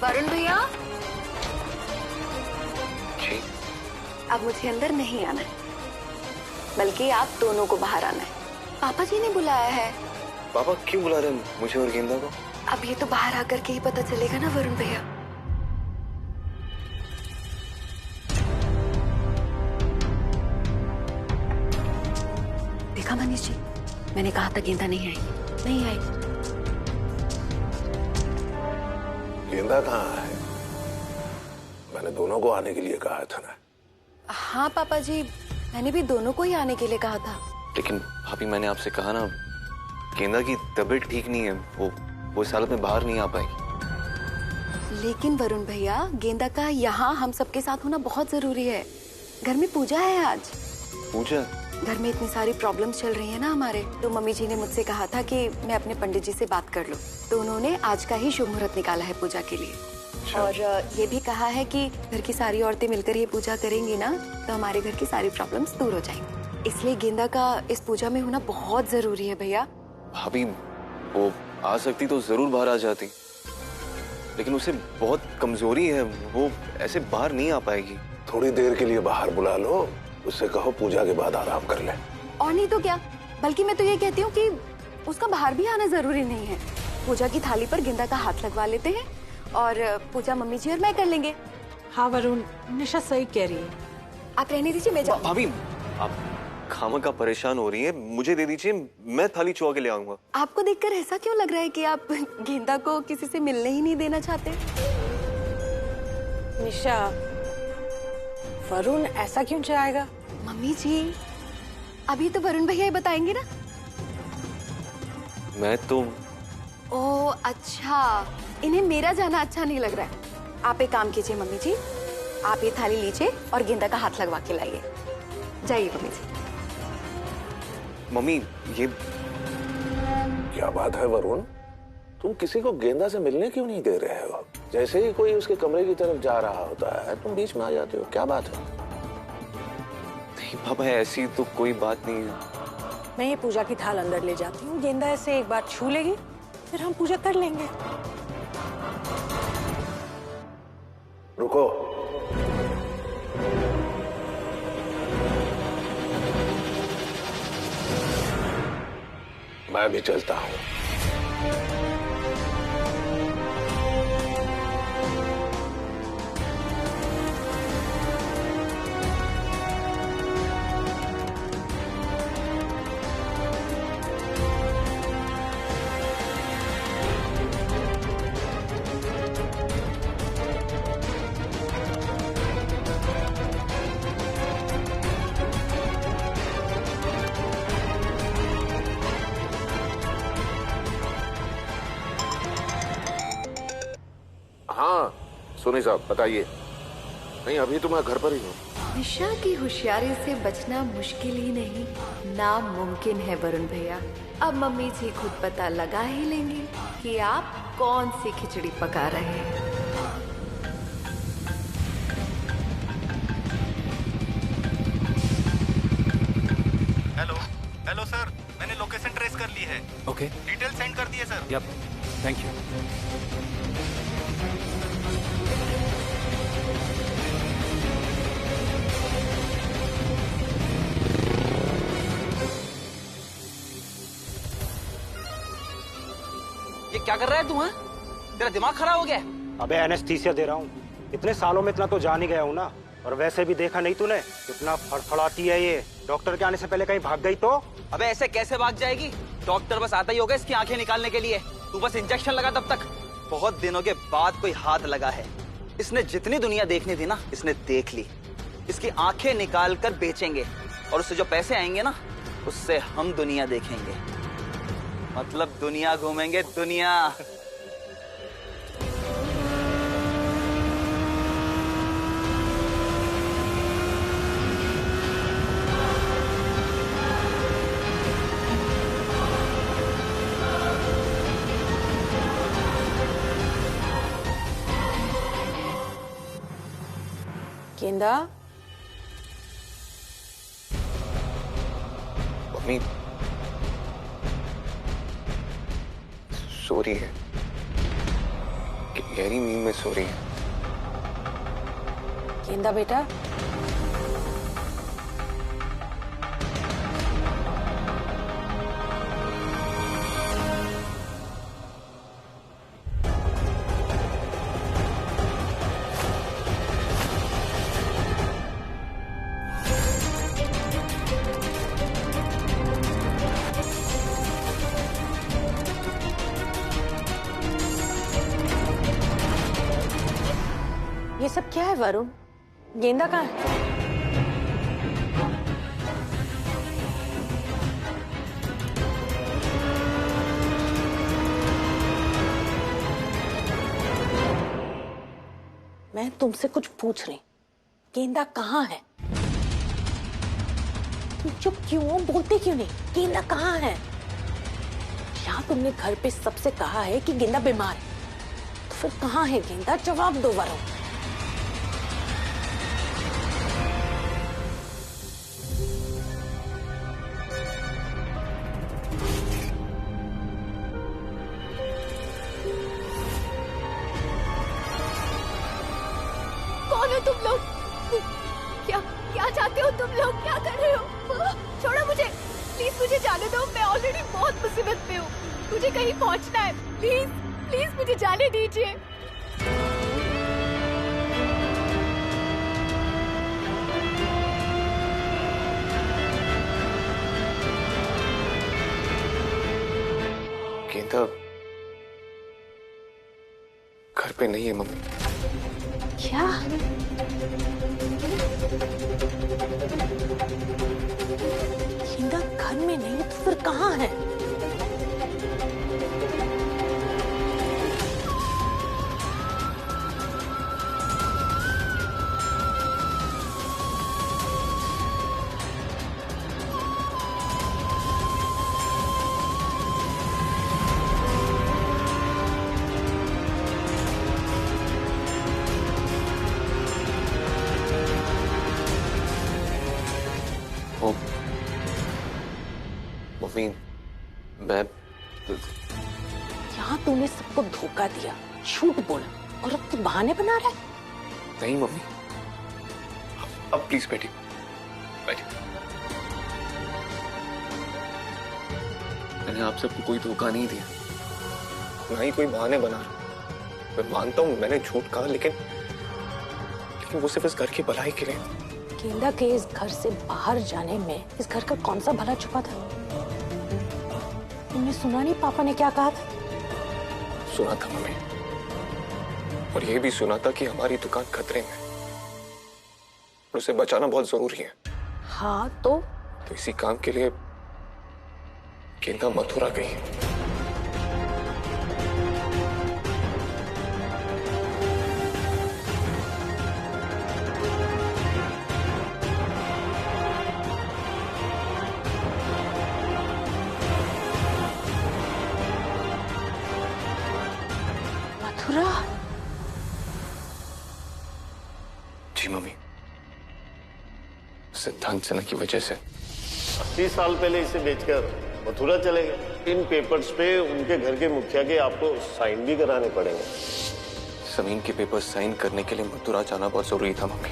वरुण भैया, जी? अब मुझे अंदर नहीं आना है, बल्कि आप दोनों को बाहर आना है। पापा जी ने बुलाया है। पापा क्यों बुला रहे हैं मुझे और गेंदा को? अब ये तो बाहर आकर के ही पता चलेगा ना वरुण भैया। देखा मनीष जी, मैंने कहा था गेंदा नहीं आएगी, नहीं आई। गेंदा कहाँ है? मैंने दोनों को आने के लिए कहा था ना। हाँ पापा जी, मैंने भी दोनों को ही आने के लिए कहा था। लेकिन भाभी मैंने आपसे कहा ना, गेंदा की तबीयत ठीक नहीं है, वो इस हालत में बाहर नहीं आ पाएगी। लेकिन वरुण भैया, गेंदा का यहाँ हम सबके साथ होना बहुत जरूरी है। घर में पूजा है आज। पूजा? घर में इतनी सारी प्रॉब्लम्स चल रही है ना हमारे, तो मम्मी जी ने मुझसे कहा था कि मैं अपने पंडित जी से बात कर लूं, तो उन्होंने आज का ही शुभ मुहूर्त निकाला है पूजा के लिए। और ये भी कहा है कि घर की सारी औरतें मिलकर ये पूजा करेंगी ना, तो हमारे घर की सारी प्रॉब्लम्स दूर हो जाएंगी। इसलिए गेंदा का इस पूजा में होना बहुत जरूरी है भैया। भाभी वो आ सकती तो जरूर बाहर आ जाती, लेकिन उसे बहुत कमजोरी है, वो ऐसे बाहर नहीं आ पाएगी। थोड़ी देर के लिए बाहर बुला लो, उससे कहो पूजा के बाद आराम कर ले। और नहीं तो क्या, बल्कि मैं तो ये कहती हूँ कि उसका बाहर भी आना जरूरी नहीं है। पूजा की थाली पर गेंदा का हाथ लगवा लेते हैं और पूजा मम्मी जी और मैं कर लेंगे। हाँ वरुण, निशा सही कह रही है। आप रहने दीजिए, मैं जाऊँ। भाभी आप खामखा परेशान हो रही है, मुझे दे दीजिए, मैं थाली चुआ के ले आऊंगा। आपको देखकर ऐसा क्यों लग रहा है कि आप गेंदा को किसी से मिलने ही नहीं देना चाहते? निशा, वरुण ऐसा क्यों चाहेगा? मम्मी जी, अभी तो वरुण भैया ही बताएंगे ना। मैं तो ओह अच्छा, इन्हें मेरा जाना अच्छा नहीं लग रहा है। आप एक काम कीजिए मम्मी जी, आप ये थाली लीजिए और गेंदा का हाथ लगवा के लाइए। जाइए मम्मी जी। मम्मी ये क्या बात है वरुण, तुम किसी को गेंदा से मिलने क्यों नहीं दे रहे हो? जैसे ही कोई उसके कमरे की तरफ जा रहा होता है तुम बीच में आ जाते हो, क्या बात है? नहीं पापा, ऐसी तो कोई बात नहीं है। मैं ये पूजा की थाल अंदर ले जाती हूँ, गेंदा ऐसे एक बार छू लेगी, फिर हम पूजा कर लेंगे। रुको, मैं भी चलता हूँ। हाँ सोनी साहब बताइए। नहीं अभी तो मैं घर पर ही हूँ। निशा की होशियारी से बचना मुश्किल ही नहीं, नामुमकिन है वरुण भैया। अब मम्मी जी खुद पता लगा ही लेंगे कि आप कौन सी खिचड़ी पका रहे हैं। हेलो हेलो सर, मैंने लोकेशन ट्रेस कर ली है। ओके, डिटेल सेंड कर दिए सर। Yup, thank you. ये क्या कर रहा है तू? हाँ, तेरा दिमाग खराब हो गया? अबे एनेस्थीसिया दे रहा हूँ, इतने सालों में इतना तो जान ही गया हूँ ना। और वैसे भी देखा नहीं तूने कितना फड़फड़ाती है ये, डॉक्टर के आने से पहले कहीं भाग गई तो? अबे ऐसे कैसे भाग जाएगी? डॉक्टर बस आता ही होगा इसकी आंखें निकालने के लिए, तू बस इंजेक्शन लगा तब तक। बहुत दिनों के बाद कोई हाथ लगा है, इसने जितनी दुनिया देखनी थी ना इसने देख ली। इसकी आंखें निकाल कर बेचेंगे और उससे जो पैसे आएंगे ना उससे हम दुनिया देखेंगे, मतलब दुनिया घूमेंगे दुनिया। गेंदा, मम्मी सॉरी है, गहरी नींद में सो रही है। गेंदा बेटा, ये सब क्या है वरुण? गेंदा कहाँ है? मैं तुमसे कुछ पूछ रही, गेंदा कहाँ है? तुम चुप क्यों हो? बोलते क्यों नहीं? गेंदा कहाँ है? यहाँ तुमने घर पे सबसे कहा है कि गेंदा बीमार है, तो फिर कहाँ है गेंदा? जवाब दो वरुण। कौन हो तुम लोग? क्या क्या चाहते हो तुम लोग? क्या कर रहे हो? छोड़ो मुझे, प्लीज मुझे जाने दो। मैं ऑलरेडी बहुत मुसीबत में हूँ, मुझे कहीं पहुँचना है। प्लीज प्लीज मुझे जाने दीजिए। गेंदा घर पे नहीं है मम्मी। क्या? गेंदा घर में नहीं है तो फिर कहाँ है? वो मम्मी, मैं यहाँ तूने सबको धोखा दिया, झूठ बोला और अब तू बहाने बना रहा है। नहीं मम्मी, अब प्लीज बैठिए बैठिए। मैंने आप सबको कोई धोखा नहीं दिया, ना ही कोई बहाने बना रहा। मैं मानता हूँ मैंने झूठ कहा, लेकिन वो सिर्फ इस घर की भलाई के लिए। गेंदा के इस घर से बाहर जाने में इस घर का कौन सा भला छुपा था? तुमने सुना नहीं पापा ने क्या कहा था? सुना था मम्मी, और ये भी सुना था कि हमारी दुकान खतरे में, और उसे बचाना बहुत जरूरी है। हाँ तो इसी काम के लिए गेंदा मथुरा गई है। मथुरा? जी मम्मी, सिद्धांत सिन्हा की वजह से। 80 साल पहले इसे बेचकर मथुरा चले गए। इन पेपर्स पे उनके घर के मुखिया के आपको साइन भी कराने पड़ेंगे। जमीन के पेपर साइन करने के लिए मथुरा जाना बहुत जरूरी था मम्मी।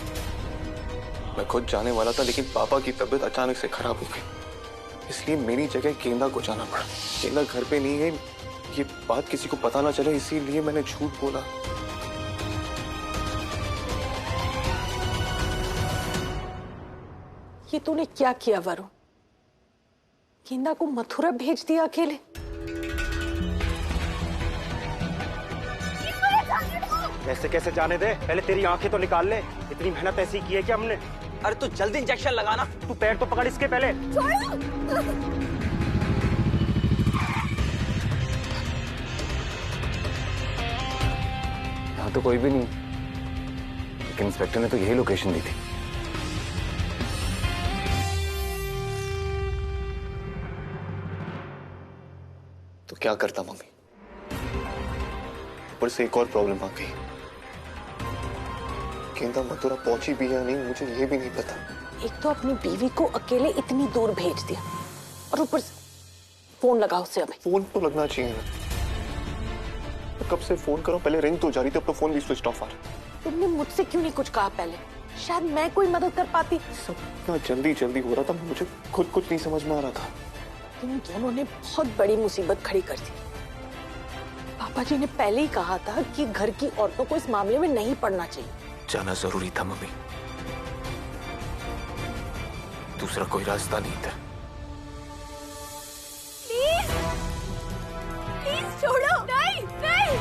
मैं खुद जाने वाला था, लेकिन पापा की तबीयत अचानक से खराब हो गई, इसलिए मेरी जगह गेंदा को जाना पड़ा। गेंदा घर पे नहीं है, ये बात किसी को पता ना चले, इसीलिए मैंने झूठ बोला। ये तूने क्या किया वरुण? गेंदा को मथुरा भेज दिया अकेले? कैसे कैसे जाने दे? पहले तेरी आंखें तो निकाल ले। इतनी मेहनत ऐसी की है कि हमने। अरे तू जल्दी इंजेक्शन लगाना। तू पैर तो पकड़ इसके पहले। यहाँ तो कोई भी नहीं, लेकिन इंस्पेक्टर ने तो यही लोकेशन दी थी। तो क्या करता मम्मी? ऊपर से एक और प्रॉब्लम आ गई। गेंदा मथुरा पहुंची भी या नहीं, मुझे ये भी नहीं पता। एक तो अपनी बीवी को अकेले इतनी दूर भेज दिया, और ऊपर से फोन लगाओ उसे। अभी फोन तो लगना चाहिए ना। कब से फोन करो, पहले रिंग तो जा रही थी, अब तो फोन भी स्विच ऑफ आ रहा। तुमने मुझसे क्यों नहीं कुछ कहा पहले? शायद मैं कोई मदद कर पाती। सब इतना जल्दी जल्दी हो रहा था, मुझे खुद कुछ नहीं समझ में आ रहा था। तुम दोनों ने बहुत बड़ी मुसीबत खड़ी कर दी। पापा जी ने पहले ही कहा था कि घर की औरतों को इस मामले में नहीं पड़ना चाहिए। जाना जरूरी था मम्मी, दूसरा कोई रास्ता नहीं था। प्लीज प्लीज छोड़ो, नहीं नहीं।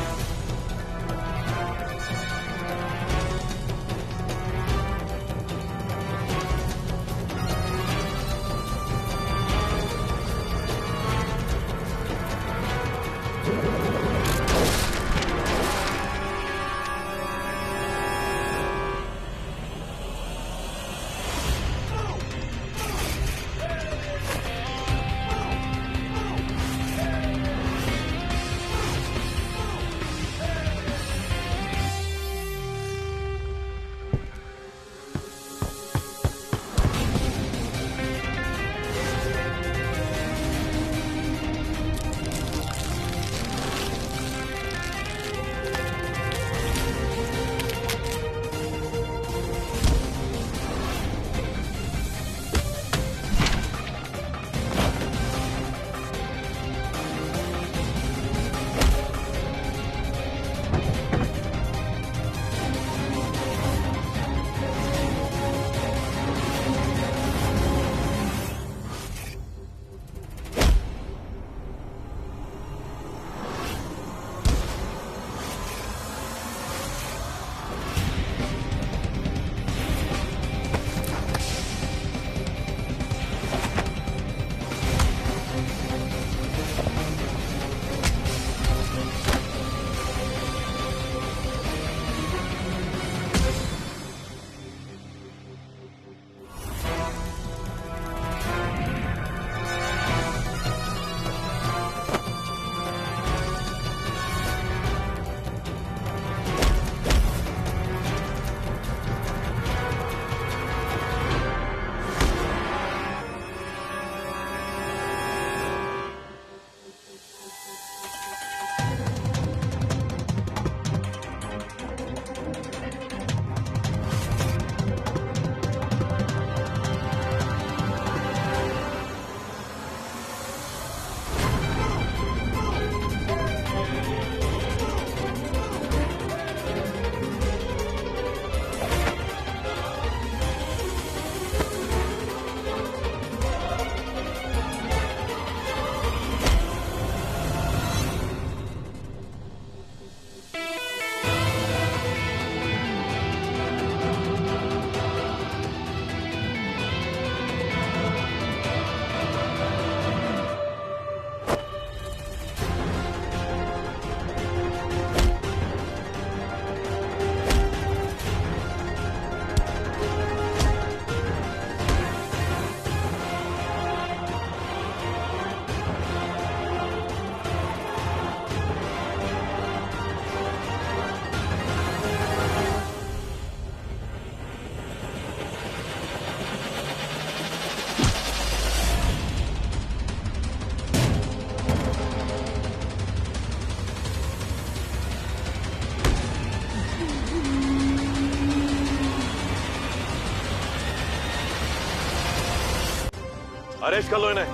अरेस्ट कर लो इन्हें।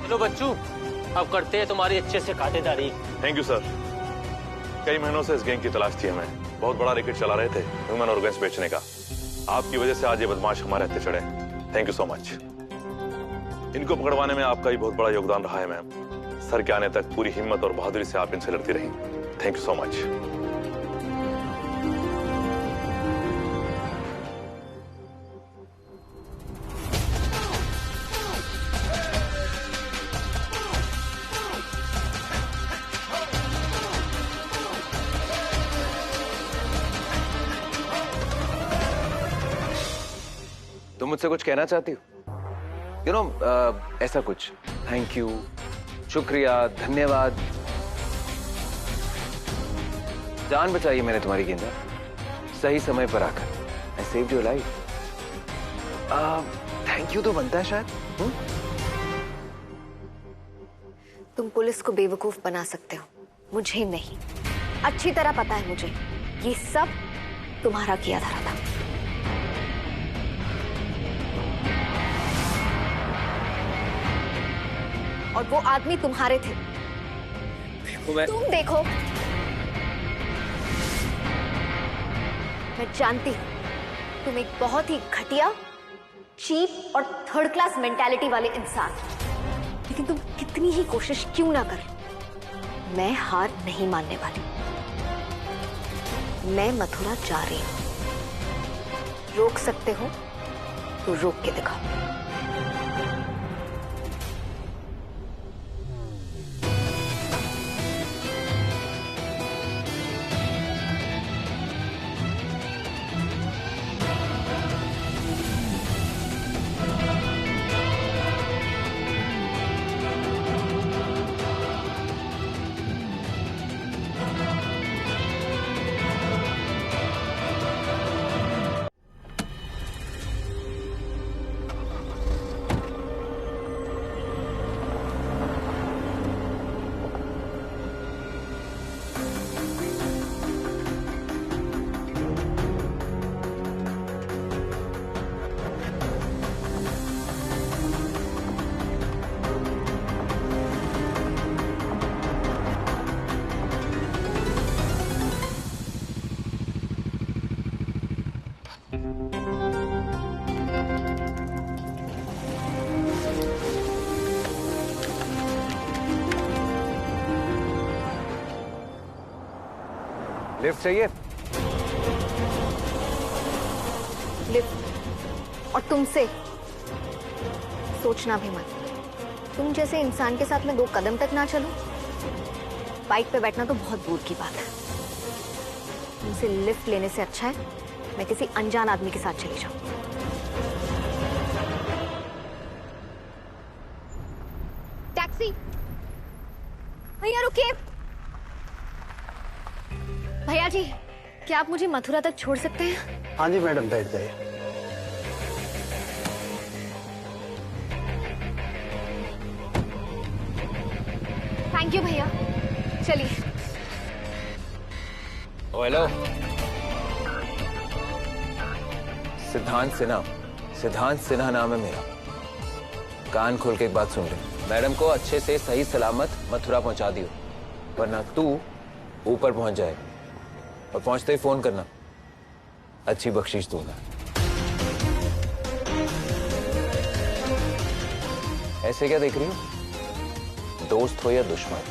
चलो बच्चों, अब करते हैं तुम्हारी अच्छे से खातेदारी। Thank you sir. कई महीनों से इस गैंग की तलाश थी हमें। बहुत बड़ा रैकेट चला रहे थे ह्यूमन ऑर्गन्स बेचने का। आपकी वजह से आज ये बदमाश हमारे हत्थे चढ़े। Thank you so much. इनको पकड़वाने में आपका भी बहुत बड़ा योगदान रहा है मैम। सर के आने तक पूरी हिम्मत और बहादुरी से आप इनसे लड़ती रही। Thank you so much. तुम मुझसे कुछ कहना चाहती हो? यू नो, ऐसा कुछ। थैंक यू, शुक्रिया, धन्यवाद। जान बचाई मैंने तुम्हारी गेंदा, सही समय पर आकर। I saved your life. Thank you तो बनता है शायद। तुम पुलिस को बेवकूफ बना सकते हो, मुझे नहीं। अच्छी तरह पता है मुझे, ये सब तुम्हारा किया धरा था। और वो आदमी तुम्हारे थे। तुम देखो, मैं जानती हूं तुम एक बहुत ही घटिया, चीप और थर्ड क्लास मेंटालिटी वाले इंसान, लेकिन तुम कितनी ही कोशिश क्यों ना करो, मैं हार नहीं मानने वाली। मैं मथुरा जा रही हूं। रोक सकते हो तो रोक के दिखाओ। लिफ्ट चाहिए? लिफ्ट? और तुमसे सोचना भी मत। तुम जैसे इंसान के साथ मैं 2 कदम तक ना चलूं, बाइक पे बैठना तो बहुत दूर की बात है। तुमसे लिफ्ट लेने से अच्छा है मैं किसी अनजान आदमी के साथ चली जाऊं। टैक्सी! भैया रुकिए। भैया जी, क्या आप मुझे मथुरा तक छोड़ सकते हैं? हाँ जी मैडम, बैठ जाइए। थैंक यू भैया, चलिए। हेलो, सिद्धांत सिन्हा। सिद्धांत सिन्हा नाम है मेरा। कान खोल के एक बात सुन ले, मैडम को अच्छे से सही सलामत मथुरा पहुंचा दियो, वरना तू ऊपर पहुंच जाएगा। और पहुंचते ही फोन करना, अच्छी बख्शीश दूंगा। ऐसे क्या देख रही हो? दोस्त हो या दुश्मन,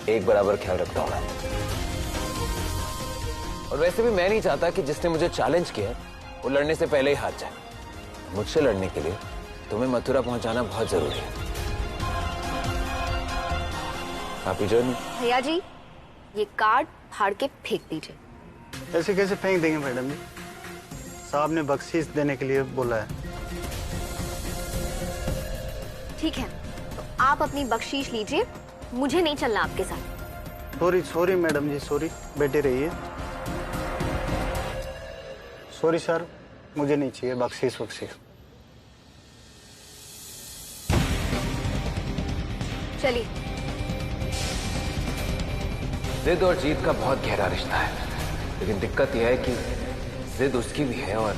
एक बराबर ख्याल रखता हूं। और वैसे भी मैं नहीं चाहता कि जिसने मुझे चैलेंज किया वो लड़ने से पहले ही हार जाए। मुझसे लड़ने के लिए तुम्हें मथुरा पहुंचाना बहुत जरूरी है। Happy journey. भैया जी, ये कार्ड फाड़ के फेंक दीजिए। ऐसे कैसे फेंक देंगे मैडम जी? साहब ने बख्शीश देने के लिए बोला है। ठीक है, तो आप अपनी बख्शीश लीजिए, मुझे नहीं चलना आपके साथ। सॉरी सॉरी मैडम जी, सॉरी। बैठे रहिए। सॉरी सर, मुझे नहीं चाहिए बख्शीश वख्शीश। चलिए। जिद और जीत का बहुत गहरा रिश्ता है, लेकिन दिक्कत यह है कि जिद उसकी भी है और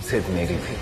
जिद मेरी भी।